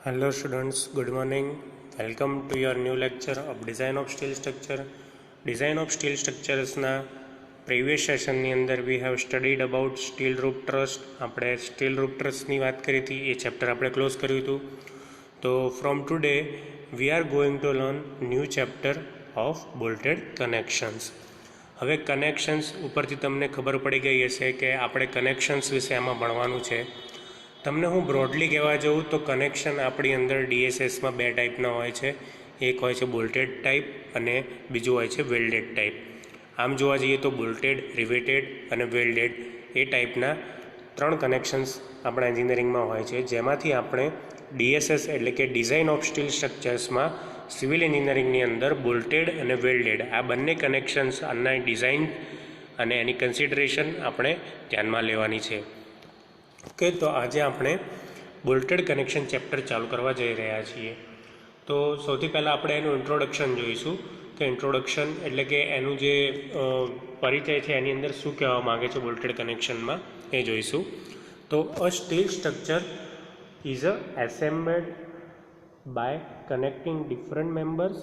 Hello students, good morning. Welcome to your new lecture of Design of Steel Structure. Design of Steel Structures ના previous session ની અંદર we have studied about steel roof truss. આપણે steel roof truss ની વાત કરી હતી, એ chapter આપણે close કર્યું હતું. તો from today we are going to learn new chapter of bolted connections. હવે કનેક્શન્સ ઉપરથી તમને ખબર પડી ગઈ હશે કે આપણે કનેક્શન્સ વિશે આમાં ભણવાનું છે. તમને હું બ્રોડલી કહેવા જાઉં તો કનેક્શન આપણી અંદર ડીએસએસમાં બે ટાઈપના હોય છે. એક હોય છે બોલ્ટેડ ટાઈપ અને બીજું હોય છે વેલ્ડેડ ટાઈપ. આમ જોવા જઈએ તો બોલ્ટેડ, રિવેટેડ અને વેલ્ડેડ એ ટાઈપના 3 કનેક્શન્સ આપણા એન્જિનિયરિંગમાં હોય છે, જેમાંથી આપણે ડીએસએસ એટલે કે ડિઝાઇન ઓફ સ્ટીલ સ્ટ્રક્ચર્સમાં સિવિલ એન્જિનિયરિંગની અંદર બોલ્ટેડ અને વેલ્ડેડ આ બંને કનેક્શન્સ આના ડિઝાઇન અને એની કન્સિડરેશન આપણે ધ્યાનમાં લેવાની છે. ઓકે, તો આજે આપણે બોલ્ટેડ કનેક્શન ચેપ્ટર ચાલુ કરવા જઈ રહ્યા છીએ. તો સૌથી પહેલાં આપણે એનું ઇન્ટ્રોડક્શન જોઈશું કે ઇન્ટ્રોડક્શન એટલે કે એનું જે પરિચય છે એની અંદર શું કહેવા માગે છે બોલ્ટેડ કનેક્શનમાં એ જોઈશું. તો a steel structure is assembled by connecting different members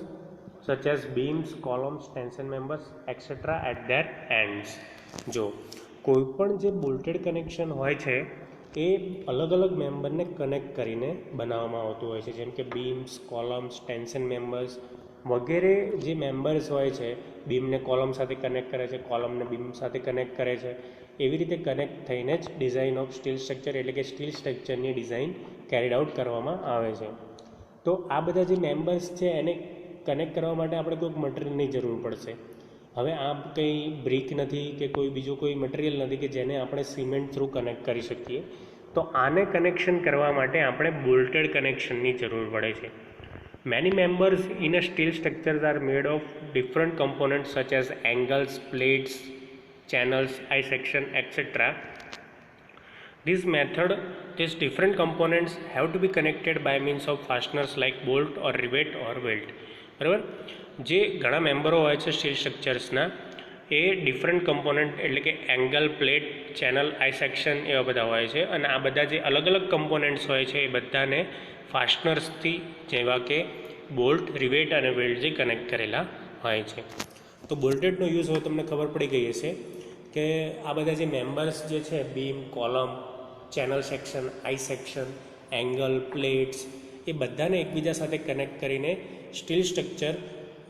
such as beams, columns, tension members etc. at their ends. જો કોઈપણ જે બોલ્ટેડ કનેક્શન હોય છે એ અલગ અલગ મેમ્બરને કનેક્ટ કરીને બનાવવામાં આવતું હોય છે, જેમ કે બીમ્સ, કોલમ્સ, ટેન્શન મેમ્બર્સ વગેરે જે મેમ્બર્સ હોય છે, બીમને કોલમ સાથે કનેક્ટ કરે છે, કોલમને બીમ સાથે કનેક્ટ કરે છે. એવી રીતે કનેક્ટ થઈને જ ડિઝાઇન ઓફ સ્ટીલ સ્ટ્રક્ચર એટલે કે સ્ટીલ સ્ટ્રક્ચરની ડિઝાઇન કેરીડ આઉટ કરવામાં આવે છે. તો આ બધા જે મેમ્બર્સ છે એને કનેક્ટ કરવા માટે આપણે કોઈક મટીરિયલની જરૂર પડશે. હવે આ કંઈ બ્રિક નથી કે કોઈ બીજું કોઈ મટીરિયલ નથી કે જેને આપણે સિમેન્ટ થ્રુ કનેક્ટ કરી શકીએ. તો આને કનેક્શન કરવા માટે આપણે બોલ્ટેડ કનેક્શનની જરૂર પડે છે. Many members in a steel structures are made of different components such as angles, plates, channels, I section etc. This method, these different components have to be connected by means of fasteners like bolt or rivet or welt. બરાબર, જે ઘણા મેમ્બરો હોય છે steel સ્ટ્રક્ચર્સના એ different component એટલે કે angle, plate, channel, આઈ section એવા બધા હોય છે, અને આ બધા જે અલગ અલગ કમ્પોનન્ટ્સ હોય છે એ બધાને ફાસ્ટનર્સથી જેવા કે બોલ્ટ, રિવેટ અને વેલ્ટ જે કનેક્ટ કરેલા હોય છે. તો બોલ્ટેડનો યુઝ હવે તમને ખબર પડી ગઈ હશે કે આ બધા જે મેમ્બર્સ જે છે બીમ, કોલમ, ચેનલ સેક્શન, આઈ સેક્શન, એંગલ, પ્લેટ્સ એ બધાને એકબીજા સાથે કનેક્ટ કરીને સ્ટીલ સ્ટ્રક્ચર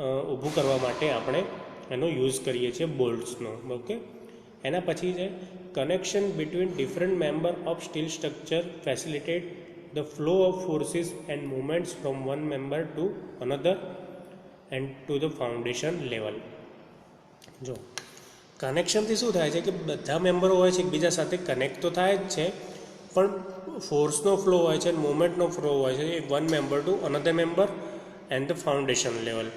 ઊભું કરવા માટે આપણે એનો યુઝ કરીએ છીએ બોલ્ટ્સનો. ઓકે, એના પછી છે connection between different member of steel structure facilitate the flow of forces and movements from one member to another and to the foundation level. જો કનેક્શનથી શું થાય છે કે બધા મેમ્બરો હોય છે એકબીજા સાથે કનેક્ટ તો થાય જ છે, પણ ફોર્સનો ફ્લો હોય છે અને મુવમેન્ટનો ફ્લો હોય છે એ one member to another member and the foundation level.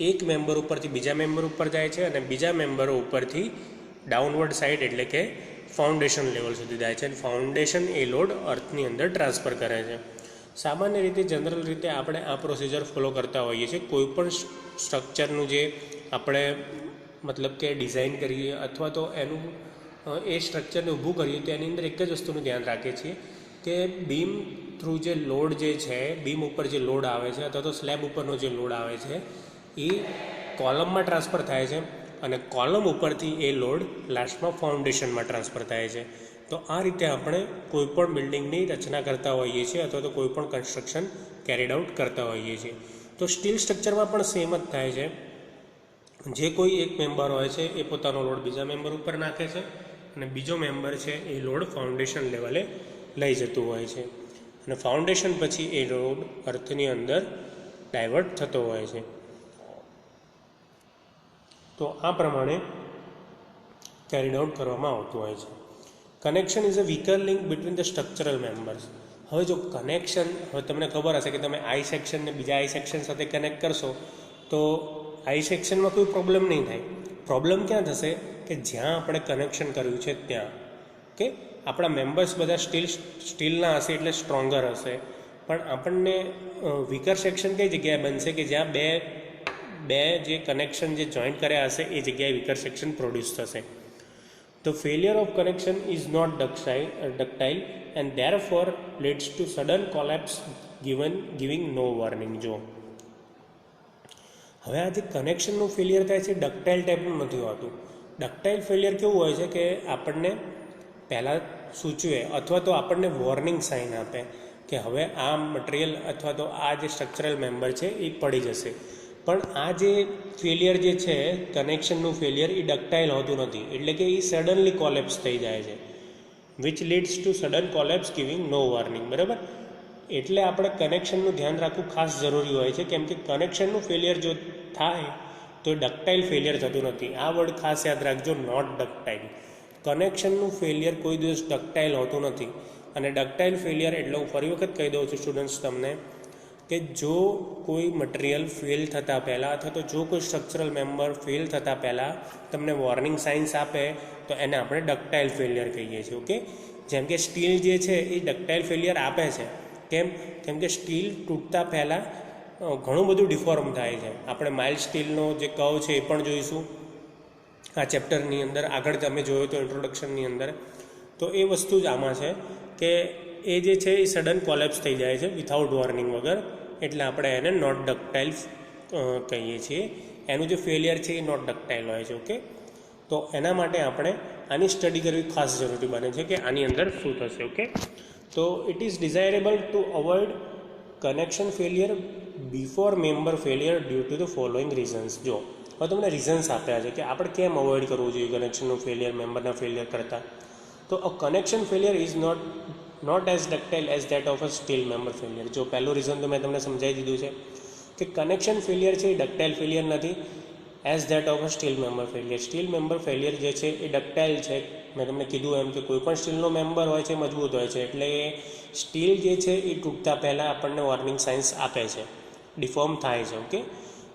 એક મેમ્બર ઉપરથી બીજા મેમ્બર ઉપર જાય છે અને બીજા મેમ્બરો ઉપરથી ડાઉનવર્ડ સાઇડ એટલે કે ફાઉન્ડેશન લેવલ સુધી જાય છે, અને ફાઉન્ડેશન એ લોડ અર્થની અંદર ટ્રાન્સફર કરે છે. સામાન્ય રીતે જનરલ રીતે આપણે આ પ્રોસિજર ફોલો કરતા હોઈએ છીએ. કોઈપણ સ્ટ્રક્ચરનું જે આપણે મતલબ કે ડિઝાઇન કરીએ અથવા તો એનું એ સ્ટ્રક્ચરને ઊભું કરીએ તો એની અંદર એક જ વસ્તુનું ધ્યાન રાખીએ છીએ કે બીમ થ્રુ જે લોડ જે છે, બીમ ઉપર જે લોડ આવે છે અથવા તો સ્લેબ ઉપરનો જે લોડ આવે છે એ કોલમમાં ટ્રાન્સફર થાય છે, અને કોલમ ઉપરથી એ લોડ લાસ્ટમાં ફાઉન્ડેશનમાં ટ્રાન્સફર થાય છે. તો આ રીતે આપણે કોઈપણ બિલ્ડિંગની રચના કરતા હોઈએ છીએ અથવા તો કોઈપણ કન્સ્ટ્રક્શન કેરીડ આઉટ કરતા હોઈએ છીએ. તો સ્ટીલ સ્ટ્રક્ચરમાં પણ સેમ જ થાય છે. જે કોઈ એક મેમ્બર હોય છે એ પોતાનો લોડ બીજા મેમ્બર ઉપર નાખે છે અને બીજો મેમ્બર છે એ લોડ ફાઉન્ડેશન લેવલે લઈ જતું હોય છે, અને ફાઉન્ડેશન પછી એ લોડ અર્થની અંદર ડાયવર્ટ થતો હોય છે. તો આ પ્રમાણે કેરીડ આઉટ કરવામાં આવતું હોય છે. Connection is a weaker link between the structural members. હવે જો કનેક્શન, હવે તમને ખબર હશે કે તમે આઈ સેક્શનને બીજા આઈ સેક્શન સાથે કનેક્ટ કરશો તો આઈ સેક્શનમાં કોઈ પ્રોબ્લેમ નહીં થાય. પ્રોબ્લેમ ક્યાં થશે કે જ્યાં આપણે કનેક્શન કર્યું છે ત્યાં કે આપણા મેમ્બર્સ બધા સ્ટીલના હશે એટલે સ્ટ્રોંગર હશે, પણ આપણને વીકર સેક્શન કઈ જગ્યાએ બનશે કે જ્યાં બે જે કનેક્શન જે જોઈન્ટ કર્યા હશે એ જગ્યાએ વીકર સેક્શન પ્રોડ્યુસ થશે. The failure of connection is not ductile and therefore leads to sudden collapse giving no warning. જો હવે આ જે કનેક્શનનું ફેલિયર થાય છે ડક્ટાઇલ ટાઈપનું નથી હોતું. ડક્ટાઇલ ફેલિયર કેવું હોય છે કે આપણને પહેલાં સૂચવે અથવા તો આપણને વોર્નિંગ સાઇન આપે કે હવે આ મટીરિયલ અથવા તો આ જે સ્ટ્રક્ચરલ મેમ્બર છે એ પડી જશે. પણ આ જે ફેલિયર જે છે કનેક્શનનું ફેલિયર એ ડક્ટાઇલ હોતું નથી, એટલે કે એ સડનલી કોલેપ્સ થઈ જાય છે, which leads to sudden collapse giving no warning. બરાબર, એટલે આપણે કનેક્શનનું ધ્યાન રાખવું ખાસ જરૂરી હોય છે, કેમ કે કનેક્શનનું ફેલિયર જો થાય તો ડક્ટાઇલ ફેલિયર થતું નથી. આ વર્ડ ખાસ યાદ રાખજો, નોટ ડક્ટાઇલ. કનેક્શનનું ફેલિયર કોઈ દિવસ ડક્ટાઇલ હોતું નથી. અને ડક્ટાઇલ ફેલિયર એટલે હું ફરી વખત કહી દઉં છું સ્ટુડન્ટ્સ તમને કે જો કોઈ મટીરિયલ ફેલ થતાં પહેલાં અથવા તો જો કોઈ સ્ટ્રક્ચરલ મેમ્બર ફેલ થતાં પહેલાં તમને વોર્નિંગ સાઇન્સ આપે તો એને આપણે ડક્ટાઇલ ફેલિયર કહીએ છીએ. ઓકે, જેમ કે સ્ટીલ જે છે એ ડક્ટાઇલ ફેલિયર આપે છે. કેમ કે સ્ટીલ તૂટતા પહેલાં ઘણું બધું ડિફોર્મ થાય છે. આપણે માઇલ્ડ સ્ટીલનો જે કર્વ છે એ પણ જોઈશું આ ચેપ્ટરની અંદર. આગળ તમે જોયો તો ઇન્ટ્રોડક્શનની અંદર, તો એ વસ્તુ જ આમાં છે કે એ જે છે એ સડન કોલેપ્સ થઈ જાય છે વિથઆઉટ વોર્નિંગ વગર, એટલે આપણે એને નોટ ડક્ટાઇલ કહીએ છીએ. એનું જે ફેલિયર છે એ નોટ ડક્ટાઇલ હોય છે. ઓકે, તો એના માટે આપણે આની સ્ટડી કરવી ખાસ જરૂરી બને છે કે આની અંદર શું થશે. ઓકે, તો it is desirable to avoid connection failure before member failure due to the following reasons. જો હવે તમને રીઝન્સ આપ્યા છે કે આપણે કેમ અવોઇડ કરવું જોઈએ કનેક્શનનું ફેલિયર મેમ્બરના ફેલિયર કરતાં. તો a connection failure is not as ductile as that of a steel member failure. જો પહેલું રીઝન તો મેં તમને સમજાવી દીધું છે કે કનેક્શન ફેલિયર છે એ ડક્ટાઇલ ફેલિયર નથી as that of a steel member failure. Steel member failure જે છે એ ડક્ટાઇલ છે. મેં તમને કીધું એમ કે કોઈ પણ સ્ટીલનો મેમ્બર હોય છે મજબૂત હોય છે, એટલે સ્ટીલ જે છે એ તૂટતા પહેલાં આપણને વોર્નિંગ સાઇન્સ આપે છે, ડિફોર્મ થાય છે. Okay,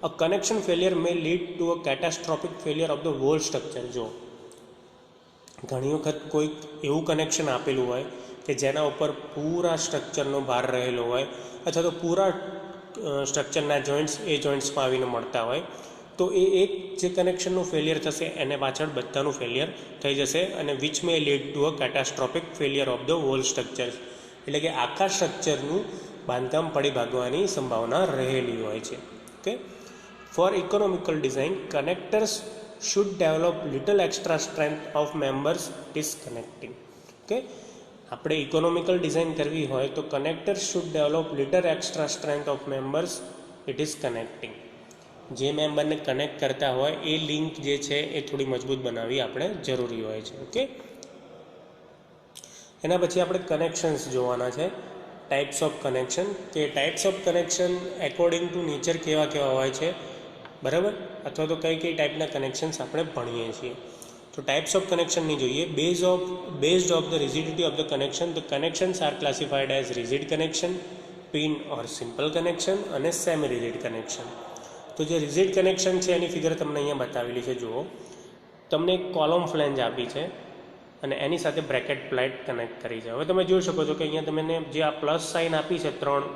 a connection failure may lead to a catastrophic failure of the whole structure. જો ઘણી વખત કોઈક એવું કનેક્શન આપેલું હોય કે જેના ઉપર પૂરા સ્ટ્રક્ચરનો ભાર રહેલો હોય અથવા તો પૂરા સ્ટ્રક્ચરના જોઈન્ટ્સ એ જોઈન્ટ્સમાં આવીને મળતા હોય, તો એ એક જે કનેક્શનનું ફેલિયર થશે એને પાછળ બધાનું ફેલિયર થઈ જશે અને which may lead to a catastrophic failure of the whole structure. એટલે કે આખા સ્ટ્રક્ચરનું બાંધકામ પડી ભાગવાની સંભાવના રહેલી હોય છે. Okay, for economical design connectors should develop little extra strength of members disconnecting. Okay, આપણે ઇકોનોમિકલ ડિઝાઇન કરવી હોય તો connector should develop little extra strength of members it is connecting. જે મેમ્બરને કનેક્ટ કરતા હોય એ લિંક જે છે એ થોડી મજબૂત બનાવવી આપણે જરૂરી હોય છે. ઓકે, એના પછી આપણે કનેક્શન્સ જોવાના છે. ટાઈપ્સ ઓફ કનેક્શન, કે types of connection according to nature કેવા કેવા હોય છે, બરાબર, અથવા તો કઈ ટાઈપના કનેક્શન્સ આપણે ભણીએ છીએ. તો ટાઈપ્સ ઓફ કનેક્શનની જોઈએ. Based of the rigidity of the connection, the connections are classified as rigid connection, pin or simple connection અને સેમી રિજિડ કનેક્શન. તો જે રિજિડ કનેક્શન છે એની ફિગર તમને અહીંયા બતાવેલી છે. જુઓ, તમને એક કોલમ ફ્લેંજ આપી છે અને એની સાથે બ્રેકેટ પ્લેટ કનેક્ટ કરી છે. હવે તમે જોઈ શકો છો કે અહીંયા તમને જે આ પ્લસ સાઇન આપી છે 3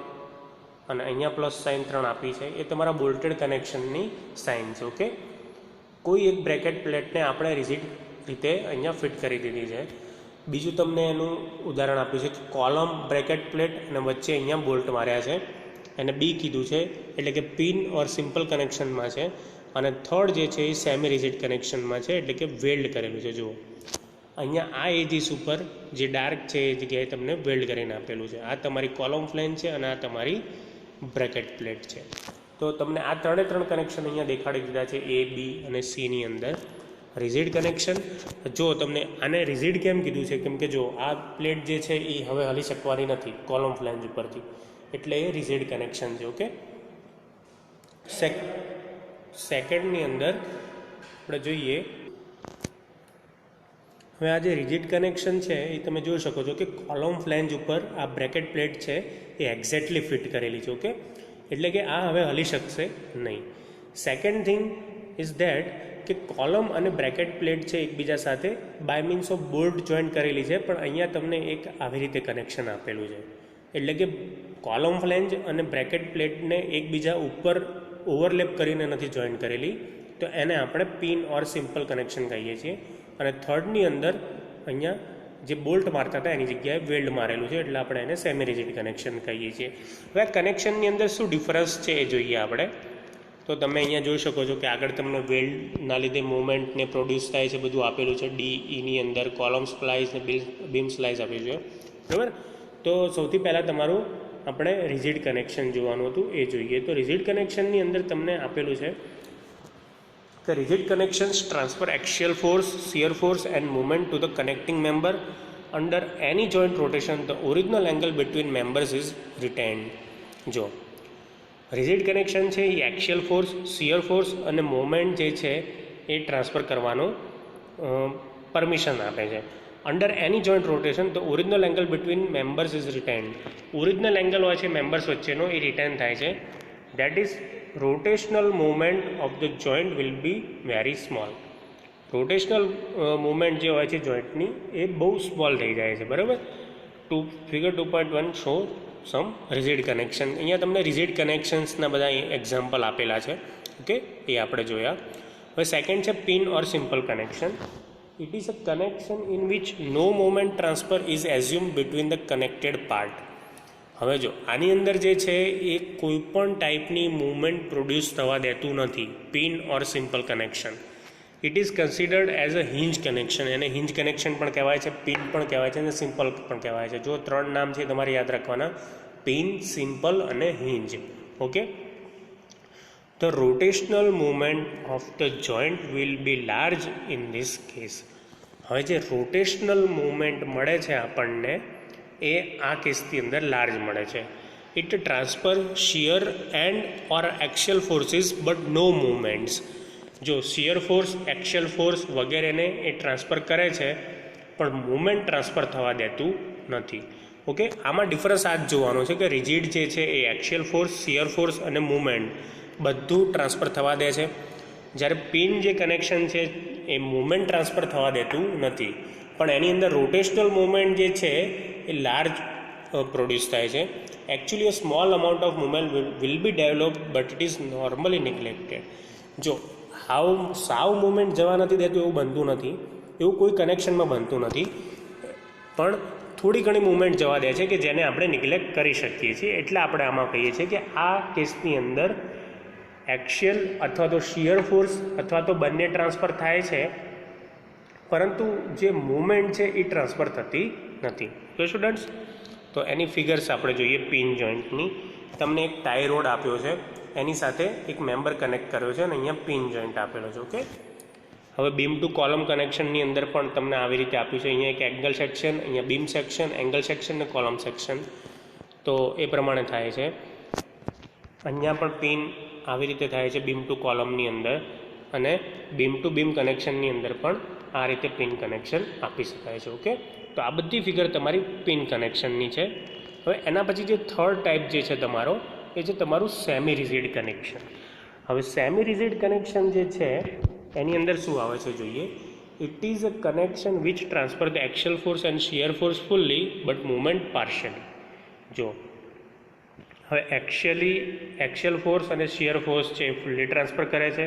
અને અહીંયા પ્લસ સાઇન 3 આપી છે એ તમારા બોલ્ટેડ કનેક્શનની સાઇન છે. ઓકે, કોઈ એક બ્રેકેટ પ્લેટને આપણે રિજિડ રીતે અહીંયા ફિટ કરી દીધી છે. બીજું તમને એનું ઉદાહરણ આપ્યું છે કે કોલમ બ્રેકેટ પ્લેટ અને વચ્ચે અહીંયા બોલ્ટ માર્યા છે, એને બી કીધું છે, એટલે કે પિન ઓર સિમ્પલ કનેક્શનમાં છે. અને થર્ડ જે છે એ સેમી રિજિડ કનેક્શનમાં છે, એટલે કે વેલ્ડ કરેલું છે. જુઓ અહીંયા આ એજીસ ઉપર જે ડાર્ક છે એ જગ્યાએ તમને વેલ્ડ કરીને આપેલું છે. આ તમારી કોલમ ફ્લેન છે અને આ તમારી બ્રેકેટ પ્લેટ છે. તો તમને આ 3 કનેક્શન અહીંયા દેખાડી દીધા છે એ, બી અને સીની અંદર. રિજિડ કનેક્શન, જો તમને આને રિજિડ કેમ કીધું છે, કેમ કે જો આ પ્લેટ જે છે એ હવે હલી શકવાની નથી કોલમ ફ્લેન્જ ઉપરથી, એટલે એ રિજિડ કનેક્શન છે. ઓકે, સેકન્ડની અંદર આપણે જોઈએ. હવે આ જે રિજિડ કનેક્શન છે એ તમે જોઈ શકો છો કે કોલમ ફ્લેન્જ ઉપર આ બ્રેકેટ પ્લેટ છે એ એક્ઝેક્ટલી ફિટ કરેલી છે. ઓકે, એટલે કે આ હવે હલી શકશે નહીં. સેકન્ડ થિંગ ઇઝ ધેટ કે કોલમ અને બ્રેકેટ પ્લેટ છે એકબીજા સાથે by means of bolt joint કરેલી છે, પણ અહીંયા તમને એક આવી રીતે કનેક્શન આપેલું છે. એટલે કે કોલમ ફ્લેન્જ અને બ્રેકેટ પ્લેટને એકબીજા ઉપર ઓવરલેપ કરીને નથી જોઈન્ટ કરેલી, તો એને આપણે પિન ઓર સિમ્પલ કનેક્શન કહીએ છીએ. અને થર્ડની અંદર અહીંયા જે બોલ્ટ મારતા હતા એની જગ્યાએ વેલ્ડ મારેલું છે એટલે આપણે એને સેમી રિજિડ કનેક્શન કહીએ છીએ. હવે આ કનેક્શનની અંદર શું ડિફરન્સ છે એ જોઈએ આપણે. તો તમે અહીંયા જોઈ શકો છો કે આગળ તમને વેલ્ડના લીધે મુવમેન્ટને પ્રોડ્યુસ થાય છે બધું આપેલું છે. DEની અંદર કોલમ સ્પ્લાઇસ ને બીમ સ્લાઇસ આપ્યું છે, બરાબર. તો સૌથી પહેલાં તમારું આપણે રિજિડ કનેક્શન જોવાનું હતું, એ જોઈએ. તો રિજિડ કનેક્શનની અંદર તમને આપેલું છે કે rigid connections transfer axial force, shear force and movement to the connecting member under any joint rotation. The original angle between members is retained. જો રિજિડ કનેક્શન છે એ એક્શિયલ ફોર્સ, શિયર ફોર્સ અને મોમેન્ટ જે છે એ transfer કરવાનું permission આપે છે. Under any joint rotation the original angle between members is retained. Original angle હોય છે મેમ્બર્સ વચ્ચેનો એ રિટેન થાય છે. That is rotational movement of the joint will be very small. Rotational movement જે હોય છે જોઈન્ટની એ બહુ સ્મોલ થઈ જાય છે, બરાબર. ફિગર 2.1 શો સમ રિજિડ કનેક્શન. અહીંયા તમને રિજિડ કનેક્શન્સના બધા એક્ઝામ્પલ આપેલા છે, ઓકે, એ આપણે જોયા. હવે સેકન્ડ છે pin or simple connection. It is a connection in which no moment transfer is assume between the connected part. હવે જો આની અંદર જે છે એ કોઈ પણ ટાઈપની મૂવમેન્ટ પ્રોડ્યુસ થવા દેતું નથી. Pin or simple connection it is considered as a hinge connection. એને હિંજ કનેક્શન પણ કહેવાય છે, પિન પણ કહેવાય છે અને સિમ્પલ પણ કહેવાય છે. જો 3 નામ છે તમારે યાદ રાખવાના: પિન, સિમ્પલ અને hinge. Okay. The rotational movement of the joint will be large in this case. હવે જે રોટેશનલ મૂવમેન્ટ મળે છે આપણને એ આ કેસની અંદર લાર્જ મળે છે. It transfer shear and or axial forces but no movements. જો શિયર ફોર્સ, એક્શિયલ ફોર્સ વગેરેને એ ટ્રાન્સફર કરે છે પણ મૂવમેન્ટ ટ્રાન્સફર થવા દેતું નથી. ઓકે, આમાં ડિફરન્સ આ જ જોવાનો છે કે રિજિડ જે છે એ એક્શિયલ ફોર્સ, શિયર ફોર્સ અને મૂવમેન્ટ બધું ટ્રાન્સફર થવા દે છે. જ્યારે પિન જે કનેક્શન છે એ મૂવમેન્ટ ટ્રાન્સફર થવા દેતું નથી, પણ એની અંદર રોટેશનલ મૂવમેન્ટ જે છે એ લાર્જ પ્રોડ્યુસ થાય છે. Actually a small amount of movement will be develop but it is normally neglected. જો સાવ મૂવમેન્ટ જવા નથી દેતું એવું બનતું નથી, એવું કોઈ કનેક્શનમાં બનતું નથી, પણ થોડી ઘણી મૂવમેન્ટ જવા દે છે કે જેને આપણે નિગ્લેક્ટ કરી શકીએ છીએ. એટલે આપણે આમાં કહીએ છીએ કે આ કેસની અંદર એક્શિયલ અથવા તો શિયર ફોર્સ અથવા તો બંને ટ્રાન્સફર થાય છે, પરંતુ જે મૂવમેન્ટ છે એ ટ્રાન્સફર થતી નથી. તો સ્ટુડન્ટ્સ, તો એની ફિગર્સ આપણે જોઈએ. પિન જોઈન્ટની તમને એક ટાઈ રોડ આપ્યો છે, એની સાથે એક મેમ્બર કનેક્ટ કર્યો છે અને અહીંયા પિન જોઈન્ટ આપેલો છે. ઓકે. હવે બીમ ટુ કોલમ કનેક્શનની અંદર પણ તમને આવી રીતે આપ્યું છે. અહીંયા એક એંગલ સેક્શન, અહીંયા બીમ સેક્શન, એંગલ સેક્શન અને કોલમ સેક્શન. તો એ પ્રમાણે થાય છે. અહીંયા પણ પિન આવી રીતે થાય છે બીમ ટુ કોલમની અંદર, અને બીમ ટુ બીમ કનેક્શનની અંદર પણ આ રીતે પિન કનેક્શન આપી શકાય છે. ઓકે. તો આ બધી ફિગર તમારી પિન કનેક્શનની છે. હવે એના પછી જે થર્ડ ટાઈપ જે છે તમારો, એ છે તમારું સેમી રિજિડ કનેક્શન. હવે સેમી રિજિડ કનેક્શન જે છે એની અંદર શું આવે છે જોઈએ. It is a connection which transfer the axial force and shear force fully but movement partially. જો હવે એક્શિયલ ફોર્સ અને શિયર ફોર્સ છે એ ફુલ્લી ટ્રાન્સફર કરે છે,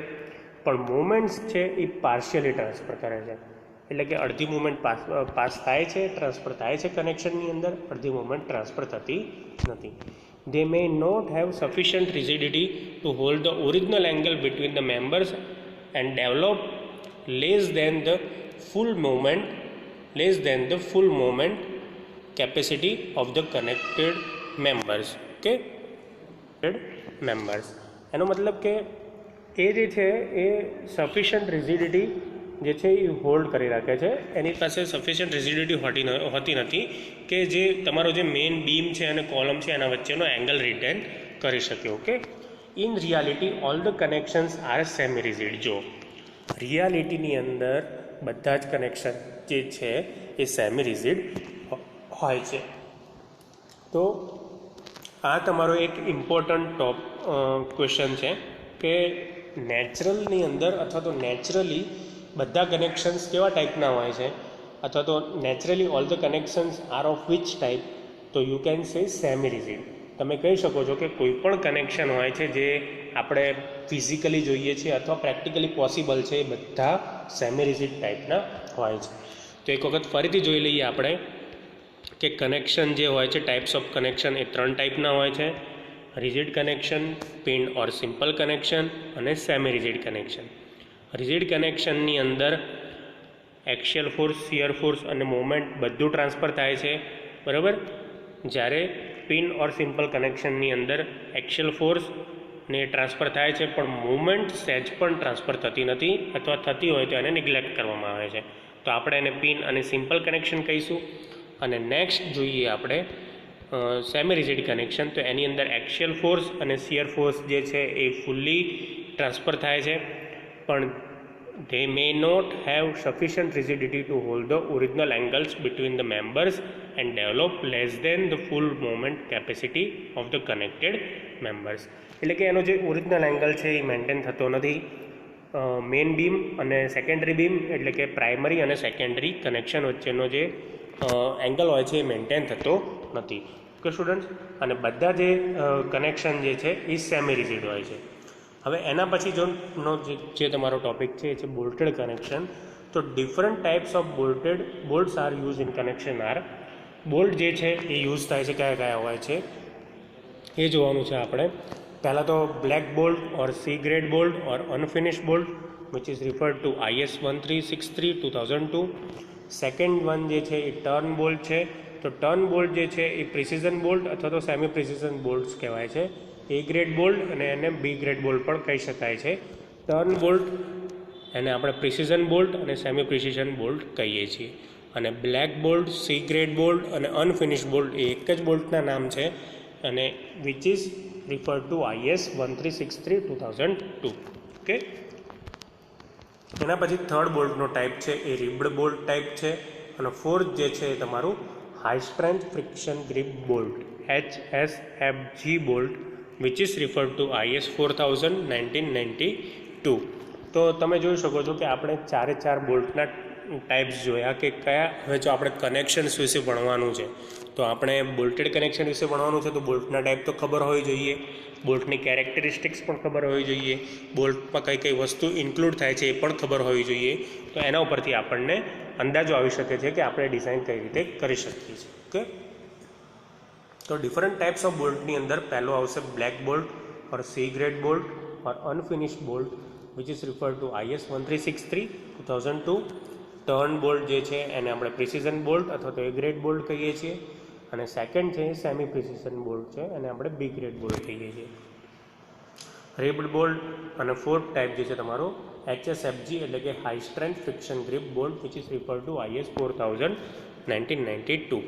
પણ મુવમેન્ટ્સ છે એ પાર્શિયલી ટ્રાન્સફર કરે છે. એટલે કે અડધી મુવમેન્ટ પાસ થાય છે, ટ્રાન્સફર થાય છે કનેક્શનની અંદર, અડધી મુવમેન્ટ ટ્રાન્સફર થતી નથી. They may not have sufficient rigidity to hold the original angle between the members and develop less than the full moment capacity of the connected members. Okay, members. એનો મતલબ કે એ જે છે એ સફિશિયન્ટ રિજિડિટી જે છે એ hold કરી રાખે છે, એની પાસે સફિશિયન્ટ રિજિડિટી હોતી નથી કે જે તમારો જે મેઇન બીમ છે અને કોલમ છે એના વચ્ચેનો એંગલ રિટેન કરી શકે. Okay. In reality all the connections are semi rigid. જો રિયાલિટીની અંદર બધા જ કનેક્શન જે છે એ સેમી રિજિડ હોય છે. તો આ તમારો એક ઇમ્પોર્ટન્ટ ક્વેશ્ચન છે કે નેચરલની અંદર અથવા તો નેચરલી બધા કનેક્શન્સ કેવા ટાઈપના હોય છે, અથવા તો naturally all the connections are of which type. તો you can say semi rigid. તમે કહી શકો છો કે કોઈ પણ કનેક્શન હોય છે જે આપણે ફિઝિકલી જોઈએ છીએ અથવા પ્રેક્ટિકલી પોસિબલ છે, એ બધા સેમી રિજિડ ટાઈપના હોય છે. તો તો એક વખત ફરીથી જોઈ લઈએ આપણે કે કનેક્શન જે હોય છે, ટાઈપ્સ ઓફ કનેક્શન એ 3 ટાઈપના હોય છે: rigid connection, pin or simple connection અને સેમી રિજિડ કનેક્શન. રિજિડ કનેક્શનની અંદર એક્સિયલ ફોર્સ, શિયર ફોર્સ અને મોમેન્ટ બધું ટ્રાન્સફર થાય છે, બરાબર. જ્યારે પિન ઓર સિમ્પલ કનેક્શનની અંદર એક્સિયલ ફોર્સ ને ટ્રાન્સફર થાય છે, પણ મુવમેન્ટ સહેજ પણ ટ્રાન્સફર થતી નથી, અથવા થતી હોય તો એને નિગ્લેક્ટ કરવામાં આવે છે. તો આપણે એને પિન અને સિમ્પલ કનેક્શન કહીશું. અને નેક્સ્ટ જોઈએ આપણે સેમી રિજિડ કનેક્શન. તો એની અંદર એક્સિયલ ફોર્સ અને શિયર ફોર્સ જે છે એ ફૂલ્લી ટ્રાન્સફર થાય છે, પણ they may not have sufficient rigidity to hold the original angles between the members and develop less than the full moment capacity of the connected members. એટલે કે એનો જે ઓરિજિનલ એંગલ છે એ મેન્ટેન થતો નથી. મેઇન બીમ અને secondary beam એટલે કે પ્રાઇમરી અને સેકન્ડરી કનેક્શન વચ્ચેનો જે એંગલ હોય છે એ મેન્ટેન થતો નથી. ઓકે સ્ટુડન્ટ્સ, અને બધા જે કનેક્શન જે છે એ સેમી રિજિડ હોય છે. હવે એના પછી જે તમારો ટોપિક છે એ છે બોલ્ટેડ કનેક્શન. તો different types of bolts are use in connection are. Bolt જે છે એ યુઝ થાય છે કયા કયા હોય છે એ જોવાનું છે આપણે. પહેલાં તો black bolt or C grade bolt or unfinished bolt which is referred to IS 1363/2002. Second one જે છે એ ટર્ન બોલ્ટ છે. તો ટર્ન બોલ્ટ જે છે એ પ્રિસિઝન બોલ્ટ અથવા તો સેમી પ્રિસિઝન બોલ્ટ્સ કહેવાય છે. A ગ્રેડ બોલ્ટ અને એને B ગ્રેડ બોલ્ટ પણ કહી શકાય છે. ટર્ન બોલ્ટ એને આપણે પ્રિસિઝન બોલ્ટ અને સેમી પ્રિસિઝન બોલ્ટ કહીએ છીએ. અને black bolt, C grade bolt અને અનફિનિશ્ડ બોલ્ટ એ એક જ બોલ્ટના નામ છે, અને which is referred to IS 1363/2002. Okay, એના પછી થર્ડ બોલ્ટનો ટાઈપ છે એ રિબ્ડ બોલ્ટ ટાઈપ છે. અને ફોર્થ જે છે એ તમારું high strength friction grip bolt HSFG bolt which is referred to IS 4000 1992. તો તમે જોઈ શકો છો કે આપણે 4 બોલ્ટના ટાઈપ્સ જોયા કે કયા. હવે જો આપણે કનેક્શન્સ વિશે ભણવાનું છે તો આપણે બોલ્ટેડ કનેક્શન વિશે ભણવાનું છે, તો બોલ્ટના ટાઈપ તો ખબર હોવી જોઈએ, બોલ્ટની કેરેક્ટરિસ્ટિક્સ પણ ખબર હોવી જોઈએ, બોલ્ટમાં કઈ કઈ વસ્તુ ઇન્ક્લુડ થાય છે એ પણ ખબર હોવી જોઈએ. તો એના ઉપરથી આપણને અંદાજો આવી શકે છે કે આપણે ડિઝાઇન કઈ રીતે કરી શકીએ છીએ. ઓકે, તો ડિફરન્ટ ટાઈપ્સ ઓફ બોલ્ટની અંદર પહેલો આવશે black bolt or C grade bolt or unfinished bolt which is referred to IS 1363/2002. Turn bolt જે છે એને આપણે પ્રિસિઝન બોલ્ટ અથવા તો A ગ્રેડ બોલ્ટ કહીએ છીએ. અને સેકન્ડ છે સેમી પ્રિસિઝન બોલ્ટ છે, એને આપણે B ગ્રેડ બોલ્ટ કહીએ છીએ. રિબ્ડ બોલ્ટ અને ફોર્થ ટાઈપ જે છે તમારો HSFG એટલે કે high strength friction grip bolt which is referred to IS 4000 1992.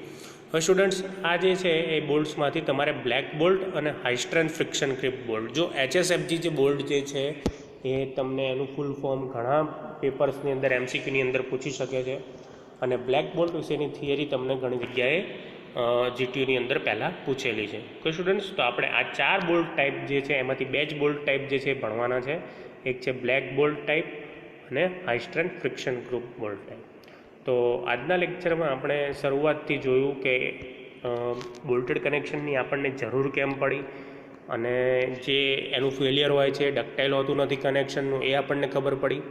હવે સ્ટુડન્ટ્સ, આ જે છે એ બોલ્ટ્સમાંથી તમારે બ્લેક બોલ્ટ અને high strength friction grip bolt, જો HSFG જે બોલ્ટ જે છે એ તમને એનું ફૂલ ફોર્મ ઘણા પેપર્સની અંદર MCQની અંદર પૂછી શકે છે. અને બ્લેક બોલ્ટ વિશેની થિયરી તમને ઘણી જગ્યાએ GTUની અંદર પહેલાં પૂછેલી છે. તો સ્ટુડન્ટ્સ, તો આપણે આ 4 બોલ્ટ ટાઈપ જે છે એમાંથી 2 જ બોલ્ટ ટાઈપ જે છે ભણવાના છે. એક છે બ્લેક બોલ્ટ ટાઈપ અને high strength friction group bolt type. તો આજના લેક્ચરમાં આપણે શરૂઆતથી જોયું કે બોલ્ટેડ કનેક્શનની આપણને જરૂર કેમ પડી, અને જે એનું ફેલિયર હોય છે, ડક્ટાઇલ હોતું નથી કનેક્શનનું, એ આપણને ખબર પડી.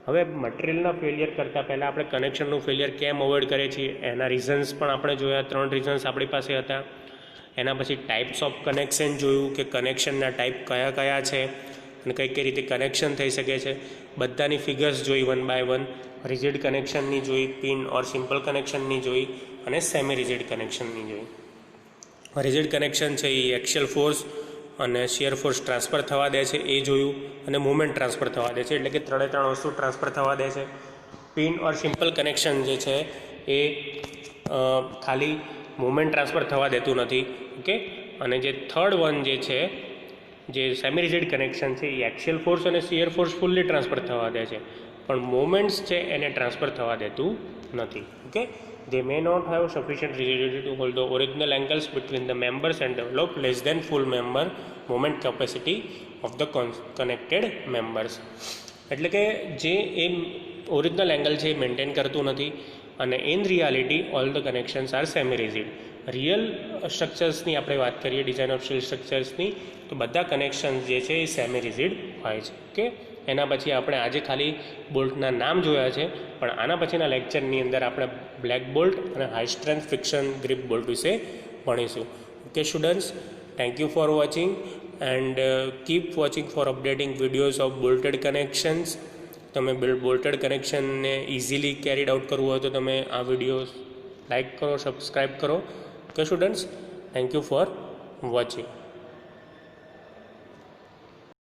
હવે મટીરિયલના ફેલિયર કરતાં પહેલાં આપણે કનેક્શનનું ફેલિયર કેમ અવોઇડ કરીએ છીએ એના રીઝન્સ પણ આપણે જોયા. 3 રીઝન્સ આપણી પાસે હતા. એના પછી ટાઈપ્સ ઓફ કનેક્શન જોયું કે કનેક્શનના ટાઈપ કયા કયા છે અને કઈ કઈ રીતે કનેક્શન થઈ શકે છે. બધાની ફિગર્સ જોઈ 1 by 1. રિજિડ કનેક્શનની જોઈ, પિન ઓર સિમ્પલ કનેક્શનની જોઈ અને સેમી રિજિડ કનેક્શનની જોઈ. રિજિડ કનેક્શન છે એ એક્સિયલ ફોર્સ અને શિયર ફોર્સ ટ્રાન્સફર થવા દે છે એ જોયું, અને મુવમેન્ટ ટ્રાન્સફર થવા દે છે, એટલે કે 3 વસ્તુ ટ્રાન્સફર થવા દે છે. પિન ઓર સિમ્પલ કનેક્શન જે છે એ ખાલી મુવમેન્ટ ટ્રાન્સફર થવા દેતું નથી. ઓકે, અને જે થર્ડ વન જે છે જે સેમી રિજિડ કનેક્શન છે એ એક્સિયલ ફોર્સ અને શિયર ફોર્સ ફુલ્લી ટ્રાન્સફર થવા દે છે, પણ મોમેન્ટ્સ છે એને ટ્રાન્સફર થવા દેતું નથી. Okay, they may not have sufficient rigidity to hold the original angles between the members and develop less than full member moment capacity of the connected members. એટલે કે જે એ ઓરિજિનલ એંગલ છે એ maintain કરતું નથી, અને in reality all the connections are semi rigid. Real સ્ટ્રક્ચર્સની આપણે વાત કરીએ, ડિઝાઇન ઓફ સ્ટીલ સ્ટ્રક્ચર્સની, તો બધા કનેક્શન્સ જે છે એ સેમી રિજિડ હોય છે. ઓકે, એના પછી આપણે આજે ખાલી બોલ્ટના નામ જોયા છે, પણ આના પછીના લેક્ચરની અંદર આપણે બ્લેક બોલ્ટ અને high strength friction grip bolt વિશે ભણીશું. Okay students, thank you for watching and keep watching for updating videos of bolted connections. તમે બોલ્ટેડ કનેક્શનને ઇઝીલી કેરીડ આઉટ કરવું હોય તો તમે આ વિડીયો લાઇક કરો, સબસ્ક્રાઈબ કરો. Okay students, thank you for watching.